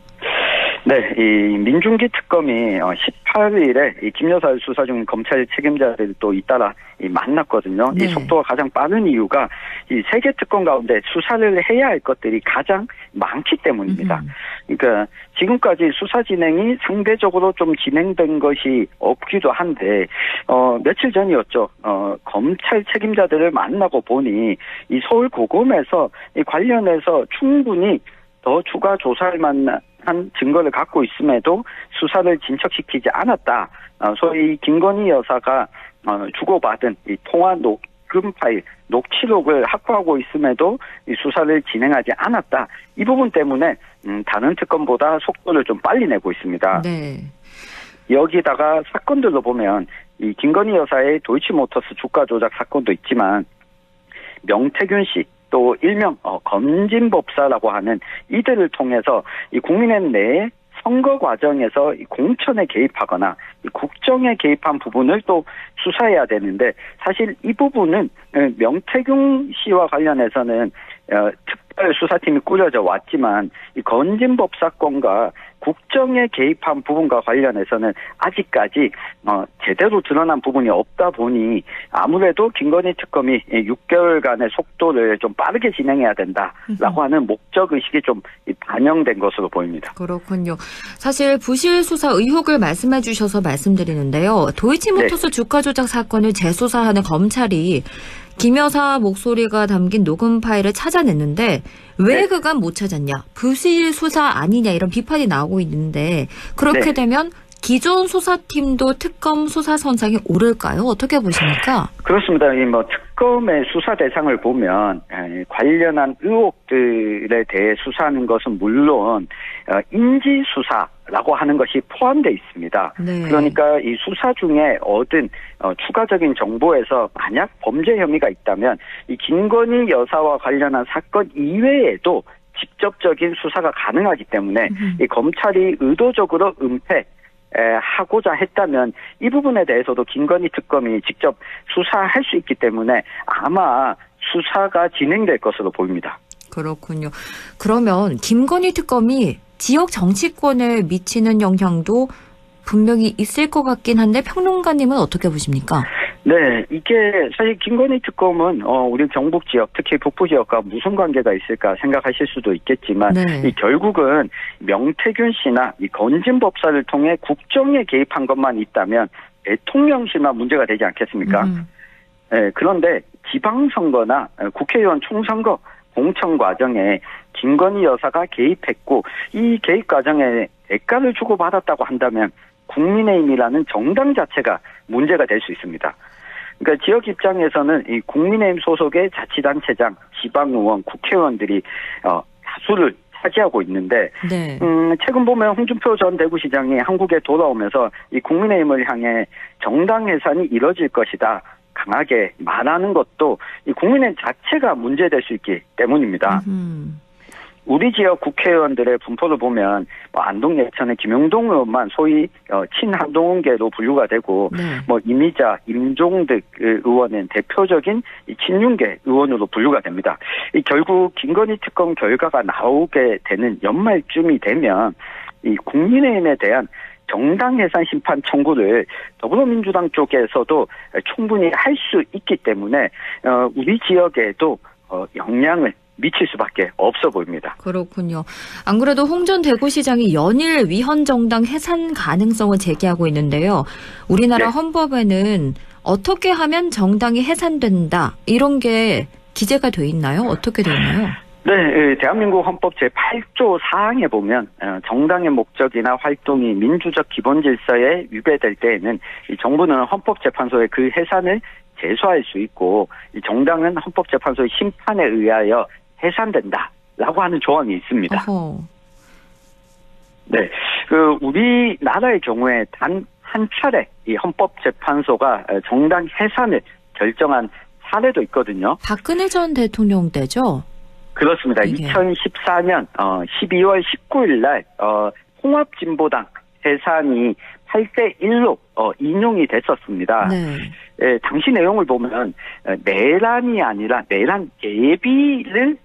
Speaker 12: 네, 이 민중기 특검이 18일에 이 김 여사를 수사 중인 검찰 책임자들을 또 잇따라 만났거든요.
Speaker 1: 네.
Speaker 12: 이 속도가 가장 빠른 이유가 이 3개 특검 가운데 수사를 해야 할 것들이 가장 많기 때문입니다. 그러니까 지금까지 수사 진행이 상대적으로 좀 진행된 것이 없기도 한데 며칠 전이었죠. 검찰 책임자들을 만나고 보니 이 서울 고검에서 이 관련해서 충분히 더 추가 조사할 만한 증거를 갖고 있음에도 수사를 진척시키지 않았다. 소위 김건희 여사가 주고받은 이 통화 녹음 파일, 녹취록을 확보하고 있음에도 이 수사를 진행하지 않았다. 이 부분 때문에 다른 특검보다 속도를 좀 빨리 내고 있습니다.
Speaker 1: 네.
Speaker 12: 여기다가 사건들로 보면 이 김건희 여사의 도이치모터스 주가 조작 사건도 있지만 명태균 씨 또 일명 검진법사라고 하는 이들을 통해서 이 국민의힘 내에 선거 과정에서 이 공천에 개입하거나 이 국정에 개입한 부분을 또 수사해야 되는데 사실 이 부분은 명태균 씨와 관련해서는 특별 수사팀이 꾸려져 왔지만 이 건진법사 건과 국정에 개입한 부분과 관련해서는 아직까지 제대로 드러난 부분이 없다 보니 아무래도 김건희 특검이 6개월간의 속도를 좀 빠르게 진행해야 된다라고 하는 목적의식이 좀 반영된 것으로 보입니다.
Speaker 1: 그렇군요. 사실 부실 수사 의혹을 말씀해 주셔서 말씀드리는데요. 도이치모터스 주가 조작 사건을 재수사하는 검찰이 김 여사 목소리가 담긴 녹음 파일을 찾아냈는데 왜 그간 못 찾았냐, 부실 수사 아니냐 이런 비판이 나오고 있는데 그렇게 되면 기존 수사팀도 특검 수사 선상에 오를까요? 어떻게 보십니까?
Speaker 12: 그렇습니다. 특검의 수사 대상을 보면 관련한 의혹들에 대해 수사하는 것은 물론 인지 수사라고 하는 것이 포함되어 있습니다.
Speaker 1: 네.
Speaker 12: 그러니까 이 수사 중에 얻은 추가적인 정보에서 만약 범죄 혐의가 있다면 이 김건희 여사와 관련한 사건 이외에도 직접적인 수사가 가능하기 때문에 이 검찰이 의도적으로 하고자 했다면 이 부분에 대해서도 김건희 특검이 직접 수사할 수 있기 때문에 아마 수사가 진행될 것으로 보입니다.
Speaker 1: 그렇군요. 그러면 김건희 특검이 지역 정치권에 미치는 영향도 분명히 있을 것 같긴 한데 평론가님은 어떻게 보십니까?
Speaker 12: 네, 이게 사실 김건희 특검은 우리 경북 지역, 특히 북부 지역과 무슨 관계가 있을까 생각하실 수도 있겠지만 이 결국은 명태균 씨나 이 건진법사를 통해 국정에 개입한 것만 있다면 대통령실만 문제가 되지 않겠습니까? 네, 그런데 지방선거나 국회의원 총선거 공천 과정에 김건희 여사가 개입했고 이 개입 과정에 대가를 주고받았다고 한다면 국민의힘이라는 정당 자체가 문제가 될 수 있습니다. 그러니까 지역 입장에서는 이 국민의힘 소속의 자치단체장, 지방의원, 국회의원들이 다수를 차지하고 있는데 최근 보면 홍준표 전 대구시장이 한국에 돌아오면서 이 국민의힘을 향해 정당 해산이 이뤄질 것이다 강하게 말하는 것도 이 국민의힘 자체가 문제될 수 있기 때문입니다. 우리 지역 국회의원들의 분포를 보면 안동 예천의 김용동 의원만 소위 친한동훈계로 분류가 되고 이미자, 임종득 의원은 대표적인 친윤계 의원으로 분류가 됩니다. 결국 김건희 특검 결과가 나오게 되는 연말쯤이 되면 이 국민의힘에 대한 정당 해산 심판 청구를 더불어민주당 쪽에서도 충분히 할 수 있기 때문에 우리 지역에도 영향을 미칠 수밖에 없어 보입니다.
Speaker 1: 그렇군요. 안 그래도 홍 전 대구시장이 연일 위헌정당 해산 가능성을 제기하고 있는데요. 우리나라
Speaker 12: 네.
Speaker 1: 헌법에는 어떻게 하면 정당이 해산된다 이런 게 기재가 돼 있나요? 어떻게 돼 있나요?
Speaker 12: 네, 대한민국 헌법 제8조 4항에 보면 정당의 목적이나 활동이 민주적 기본 질서에 위배될 때에는 이 정부는 헌법재판소에 그 해산을 제소할 수 있고 이 정당은 헌법재판소의 심판에 의하여 해산된다라고 하는 조항이 있습니다.
Speaker 1: 어허.
Speaker 12: 네, 우리나라의 경우에 단 한 차례 이 헌법재판소가 정당 해산을 결정한 사례도 있거든요.
Speaker 1: 박근혜 전 대통령 때죠?
Speaker 12: 그렇습니다.
Speaker 1: 이게.
Speaker 12: 2014년 12월 19일 날 통합진보당 해산이 8대1로 인용이 됐었습니다.
Speaker 1: 네.
Speaker 12: 당시 내용을 보면 내란이 아니라 내란 예비를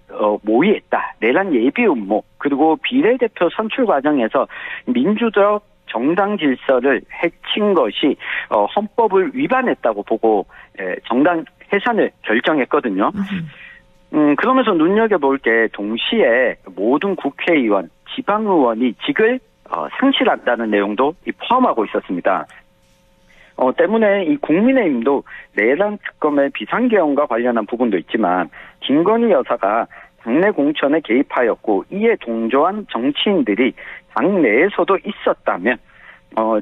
Speaker 12: 모의했다. 내란 예비 음모 그리고 비례대표 선출 과정에서 민주적 정당 질서를 해친 것이 헌법을 위반했다고 보고 정당 해산을 결정했거든요. 그러면서 눈여겨볼 게 동시에 모든 국회의원, 지방의원이 직을 상실한다는 내용도 포함하고 있었습니다. 때문에 이 국민의힘도 내란 특검의 비상계엄과 관련한 부분도 있지만 김건희 여사가 당내 공천에 개입하였고 이에 동조한 정치인들이 당내에서도 있었다면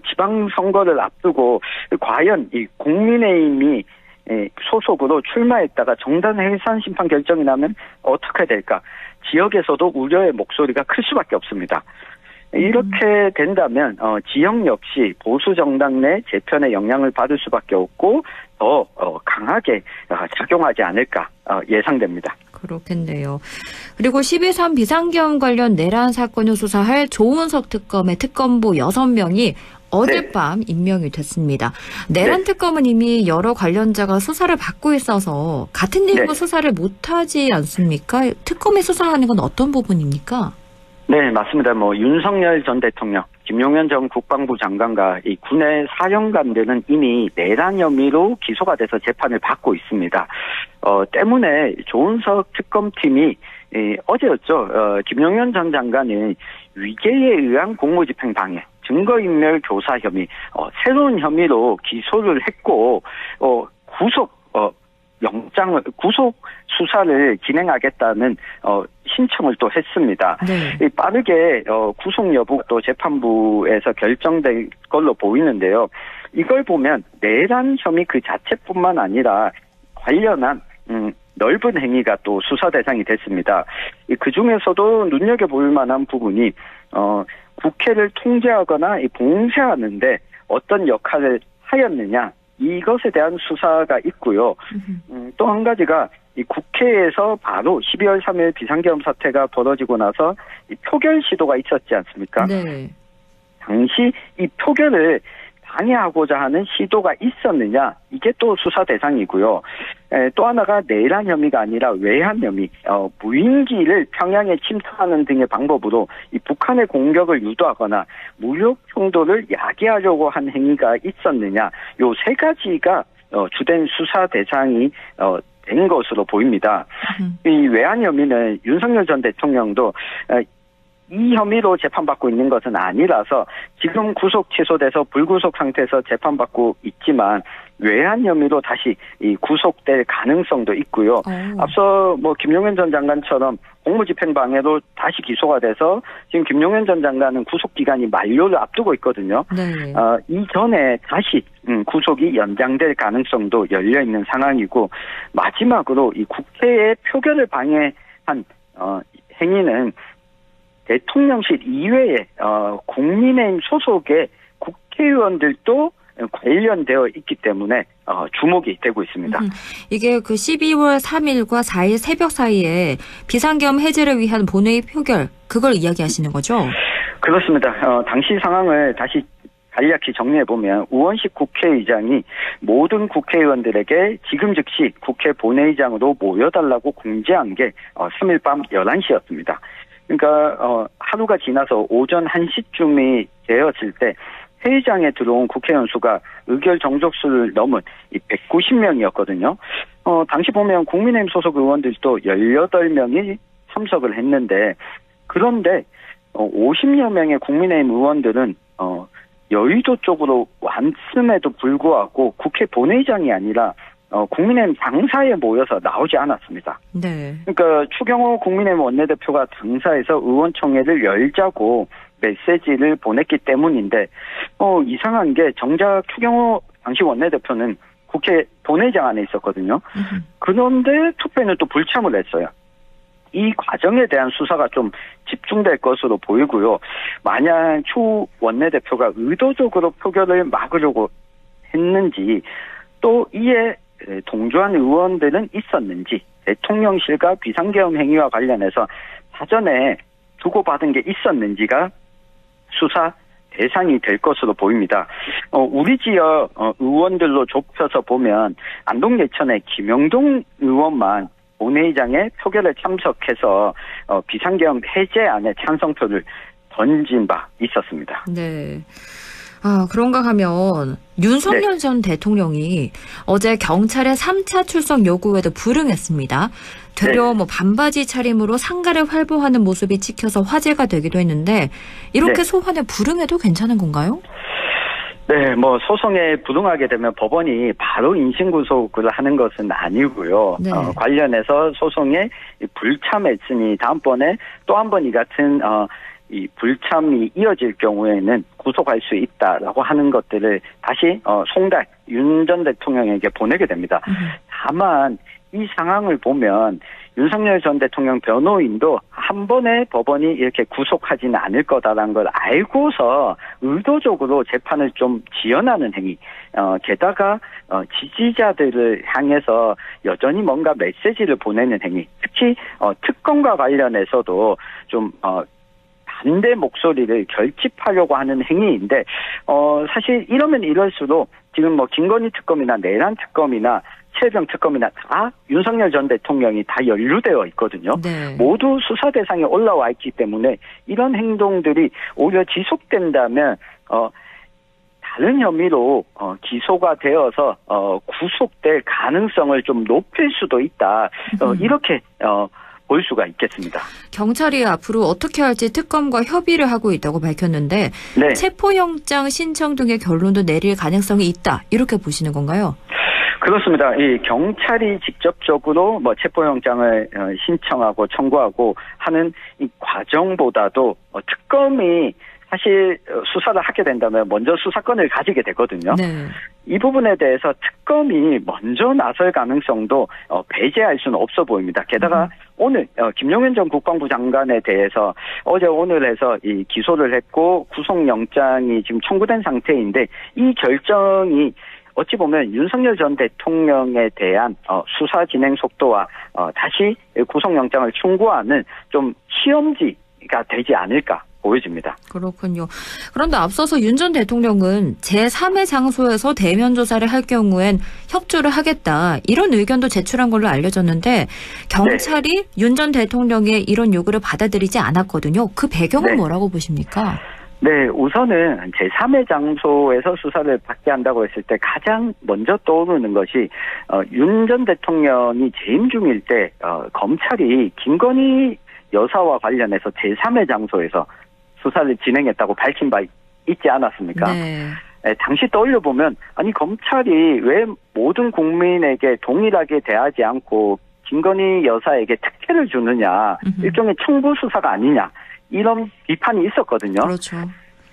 Speaker 12: 지방선거를 앞두고 과연 이 국민의힘이 소속으로 출마했다가 정당 해산 심판 결정이 나면 어떻게 될까? 지역에서도 우려의 목소리가 클 수밖에 없습니다. 이렇게 된다면 지역 역시 보수 정당 내 재편의 영향을 받을 수밖에 없고 더 강하게 작용하지 않을까 예상됩니다.
Speaker 1: 그렇겠네요. 그리고 12.3 비상계엄 관련 내란 사건을 수사할 조은석 특검의 특검보 6명이 어젯밤 임명이 됐습니다. 내란 특검은 이미 여러 관련자가 수사를 받고 있어서 같은 내용으로 수사를 못하지 않습니까? 특검이 수사하는 건 어떤 부분입니까?
Speaker 12: 네, 맞습니다. 윤석열 전 대통령, 김용현 전 국방부 장관과 이 군의 사령관들은 이미 내란 혐의로 기소가 돼서 재판을 받고 있습니다. 때문에 조은석 특검팀이 어제였죠. 김용현 전 장관은 위계에 의한 공무집행 방해, 증거인멸 교사 혐의, 새로운 혐의로 기소를 했고 구속 수사를 진행하겠다는 신청을 또 했습니다.
Speaker 1: 네.
Speaker 12: 빠르게 구속 여부도 재판부에서 결정될 걸로 보이는데요. 이걸 보면 내란 혐의 그 자체뿐만 아니라 관련한 넓은 행위가 또 수사 대상이 됐습니다. 그 중에서도 눈여겨볼 만한 부분이 국회를 통제하거나 봉쇄하는데 어떤 역할을 하였느냐, 이것에 대한 수사가 있고요. 또 한 가지가 이 국회에서 바로 12월 3일 비상계엄 사태가 벌어지고 나서 이 표결 시도가 있었지 않습니까?
Speaker 1: 네.
Speaker 12: 당시 이 표결을 방해하고자 하는 시도가 있었느냐, 이게 또 수사 대상이고요. 또 하나가 내란 혐의가 아니라 외환 혐의, 무인기를 평양에 침투하는 등의 방법으로 이 북한의 공격을 유도하거나 무력 충돌을 야기하려고 한 행위가 있었느냐, 요 세 가지가 주된 수사 대상이 된 것으로 보입니다. 이 외환 혐의는 윤석열 전 대통령도 이 혐의로 재판받고 있는 것은 아니라서 지금 구속 취소돼서 불구속 상태에서 재판받고 있지만 외환 혐의로 다시 구속될 가능성도 있고요. 앞서 김용현 전 장관처럼 공무집행방해로 다시 기소가 돼서 지금 김용현 전 장관은 구속 기간이 만료를 앞두고 있거든요.
Speaker 1: 네.
Speaker 12: 이전에 다시 구속이 연장될 가능성도 열려 있는 상황이고, 마지막으로 이 국회의 표결을 방해한 행위는 대통령실 이외에 국민의힘 소속의 국회의원들도 관련되어 있기 때문에 주목이 되고 있습니다.
Speaker 1: 이게 그 12월 3일과 4일 새벽 사이에 비상계엄 해제를 위한 본회의 표결, 그걸 이야기하시는 거죠?
Speaker 12: 그렇습니다. 당시 상황을 다시 간략히 정리해보면 우원식 국회의장이 모든 국회의원들에게 지금 즉시 국회 본회의장으로 모여달라고 공지한 게 3일 밤 11시였습니다. 그러니까 하루가 지나서 오전 1시쯤이 되었을 때 회의장에 들어온 국회의원 수가 의결 정족수를 넘은 이 190명이었거든요. 당시 보면 국민의힘 소속 의원들도 18명이 참석을 했는데, 그런데 50여 명의 국민의힘 의원들은 여의도 쪽으로 왔음에도 불구하고 국회 본회의장이 아니라 국민의힘 당사에 모여서 나오지 않았습니다.
Speaker 1: 네.
Speaker 12: 그러니까 추경호 국민의힘 원내대표가 당사에서 의원총회를 열자고 메시지를 보냈기 때문인데, 이상한 게 정작 추경호 당시 원내대표는 국회 본회의장 안에 있었거든요. 그런데 투표에는 또 불참을 했어요. 이 과정에 대한 수사가 좀 집중될 것으로 보이고요. 만약 추 원내대표가 의도적으로 표결을 막으려고 했는지, 또 이에 동조한 의원들은 있었는지, 대통령실과 비상계엄 행위와 관련해서 사전에 주고받은 게 있었는지가 수사 대상이 될 것으로 보입니다. 우리 지역 의원들로 좁혀서 보면 안동 예천의 김영동 의원만 본회의장에 표결에 참석해서 비상계엄 해제안에 찬성표를 던진 바 있었습니다.
Speaker 1: 네. 그런가 하면 윤석열 전 대통령이 어제 경찰의 3차 출석 요구에도 불응했습니다. 되려 반바지 차림으로 상가를 활보하는 모습이 찍혀서 화제가 되기도 했는데, 이렇게 소환에 불응해도 괜찮은 건가요?
Speaker 12: 네, 소송에 불응하게 되면 법원이 바로 인신구속을 하는 것은 아니고요.
Speaker 1: 네.
Speaker 12: 관련해서 소송에 불참했으니 다음번에 또 한 번 이 같은 이 불참이 이어질 경우에는 구속할 수 있다라고 하는 것들을 다시 송달 윤 전 대통령에게 보내게 됩니다. 다만 이 상황을 보면 윤석열 전 대통령 변호인도 한 번에 법원이 이렇게 구속하지는 않을 거다라는 걸 알고서 의도적으로 재판을 좀 지연하는 행위, 게다가 지지자들을 향해서 여전히 뭔가 메시지를 보내는 행위, 특히 특검과 관련해서도 좀 반대 목소리를 결집하려고 하는 행위인데, 사실 이러면 이럴수록 지금 김건희 특검이나 내란 특검이나 최병 특검이나 다 윤석열 전 대통령이 다 연루되어 있거든요.
Speaker 1: 네.
Speaker 12: 모두 수사 대상에 올라와 있기 때문에 이런 행동들이 오히려 지속된다면 다른 혐의로 기소가 되어서 구속될 가능성을 좀 높일 수도 있다. 이렇게 볼 수가 있겠습니다.
Speaker 1: 경찰이 앞으로 어떻게 할지 특검과 협의를 하고 있다고 밝혔는데,
Speaker 12: 네.
Speaker 1: 체포영장 신청 등의 결론도 내릴 가능성이 있다, 이렇게 보시는 건가요?
Speaker 12: 그렇습니다. 이 경찰이 직접적으로 체포영장을 신청하고 청구하고 하는 이 과정보다도 특검이 사실 수사를 하게 된다면 먼저 수사권을 가지게 되거든요.
Speaker 1: 네.
Speaker 12: 이 부분에 대해서 특검이 먼저 나설 가능성도 배제할 수는 없어 보입니다. 게다가 오늘 김용현 전 국방부 장관에 대해서 어제 오늘 해서 이 기소를 했고 구속영장이 지금 청구된 상태인데, 이 결정이 어찌 보면 윤석열 전 대통령에 대한 수사 진행 속도와 다시 구속영장을 청구하는 좀 시험지가 되지 않을까 보여집니다.
Speaker 1: 그렇군요. 그런데 앞서서 윤 전 대통령은 제3의 장소에서 대면 조사를 할 경우엔 협조를 하겠다, 이런 의견도 제출한 걸로 알려졌는데, 경찰이 윤 전 대통령의 이런 요구를 받아들이지 않았거든요. 그 배경은 뭐라고 보십니까?
Speaker 12: 네, 우선은 제3의 장소에서 수사를 받게 한다고 했을 때 가장 먼저 떠오르는 것이 윤 전 대통령이 재임 중일 때 검찰이 김건희 여사와 관련해서 제3의 장소에서 수사를 진행했다고 밝힌 바 있지 않았습니까?
Speaker 1: 네.
Speaker 12: 당시 떠올려보면, 아니 검찰이 왜 모든 국민에게 동일하게 대하지 않고 김건희 여사에게 특혜를 주느냐, 일종의 청부 수사가 아니냐, 이런 비판이 있었거든요.
Speaker 1: 그렇죠.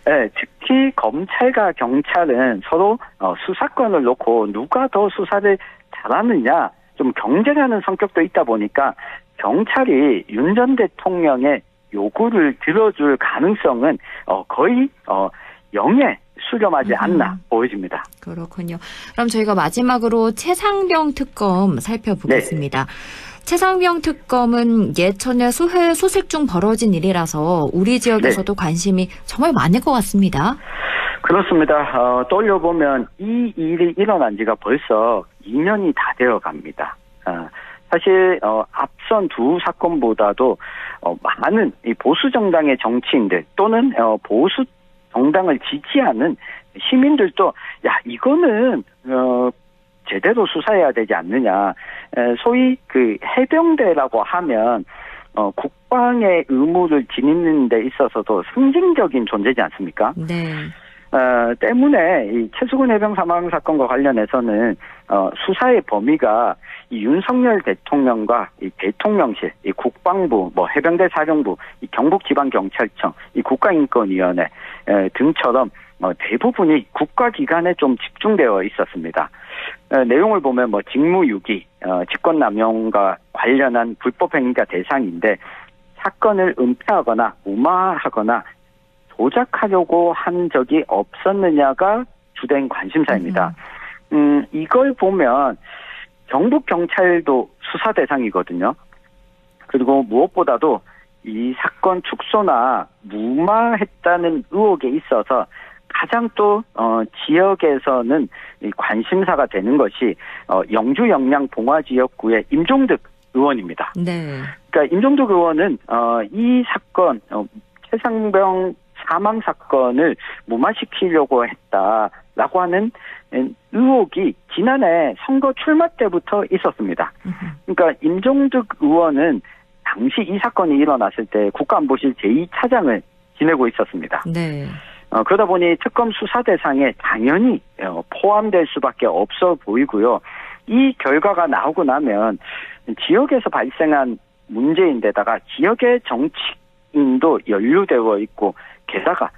Speaker 12: 네, 특히 검찰과 경찰은 서로 수사권을 놓고 누가 더 수사를 잘하느냐 좀 경쟁하는 성격도 있다 보니까 경찰이 윤 전 대통령의 요구를 들어줄 가능성은 거의 0에 수렴하지 않나 보여집니다.
Speaker 1: 그렇군요. 그럼 저희가 마지막으로 최상병 특검 살펴보겠습니다. 네. 최상병 특검은 예천의 소식 중 벌어진 일이라서 우리 지역에서도 관심이 정말 많을 것 같습니다.
Speaker 12: 그렇습니다. 떠올려보면 이 일이 일어난 지가 벌써 2년이 다 되어갑니다. 사실 앞선 두 사건보다도 많은 이 보수 정당의 정치인들 또는 보수 정당을 지지하는 시민들도 야 이거는 제대로 수사해야 되지 않느냐. 소위 그 해병대라고 하면 국방의 의무를 지니는 데 있어서도 상징적인 존재지 않습니까?
Speaker 1: 네.
Speaker 12: 때문에 이 최수근 해병 사망 사건과 관련해서는 수사의 범위가 이 윤석열 대통령과 이 대통령실, 이 국방부, 뭐 해병대 사령부, 이 경북지방경찰청, 이 국가인권위원회 등처럼 대부분이 국가기관에 좀 집중되어 있었습니다. 내용을 보면 뭐 직무유기, 직권남용과 관련한 불법행위가 대상인데 사건을 은폐하거나 무마하거나 조작하려고 한 적이 없었느냐가 주된 관심사입니다. 이걸 보면 경북경찰도 수사 대상이거든요. 그리고 무엇보다도 이 사건 축소나 무마했다는 의혹에 있어서 가장 또 지역에서는 관심사가 되는 것이 영주 영양 봉화지역구의 임종득 의원입니다.
Speaker 1: 네.
Speaker 12: 그러니까 임종득 의원은 이 사건 최상병 사망 사건을 무마시키려고 했다라고 하는 의혹이 지난해 선거 출마 때부터 있었습니다. 그러니까 임종득 의원은 당시 이 사건이 일어났을 때 국가안보실 제2차장을 지내고 있었습니다.
Speaker 1: 네.
Speaker 12: 그러다 보니 특검 수사 대상에 당연히 포함될 수밖에 없어 보이고요. 이 결과가 나오고 나면 지역에서 발생한 문제인데다가 지역의 정치인도 연루되어 있고 게다가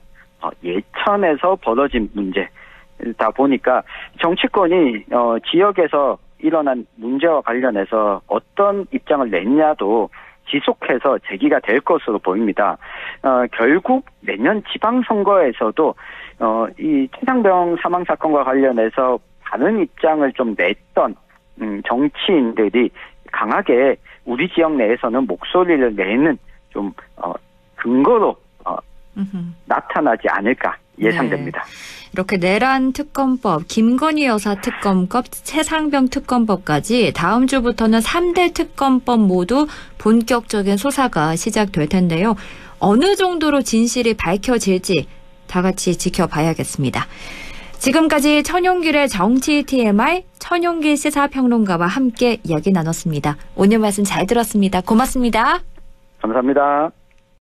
Speaker 12: 예천에서 벌어진 문제다 보니까 정치권이 지역에서 일어난 문제와 관련해서 어떤 입장을 냈냐도 지속해서 제기가 될 것으로 보입니다. 결국 내년 지방선거에서도 이 최상병 사망 사건과 관련해서 다른 입장을 좀 냈던 정치인들이 강하게 우리 지역 내에서는 목소리를 내는 좀 근거로 나타나지 않을까 예상됩니다.
Speaker 1: 네. 이렇게 내란 특검법, 김건희 여사 특검법, 최상병 특검법까지 다음 주부터는 3대 특검법 모두 본격적인 수사가 시작될 텐데요. 어느 정도로 진실이 밝혀질지 다 같이 지켜봐야겠습니다. 지금까지 천용길의 정치 TMI 천용길 시사평론가와 함께 이야기 나눴습니다. 오늘 말씀 잘 들었습니다. 고맙습니다.
Speaker 12: 감사합니다.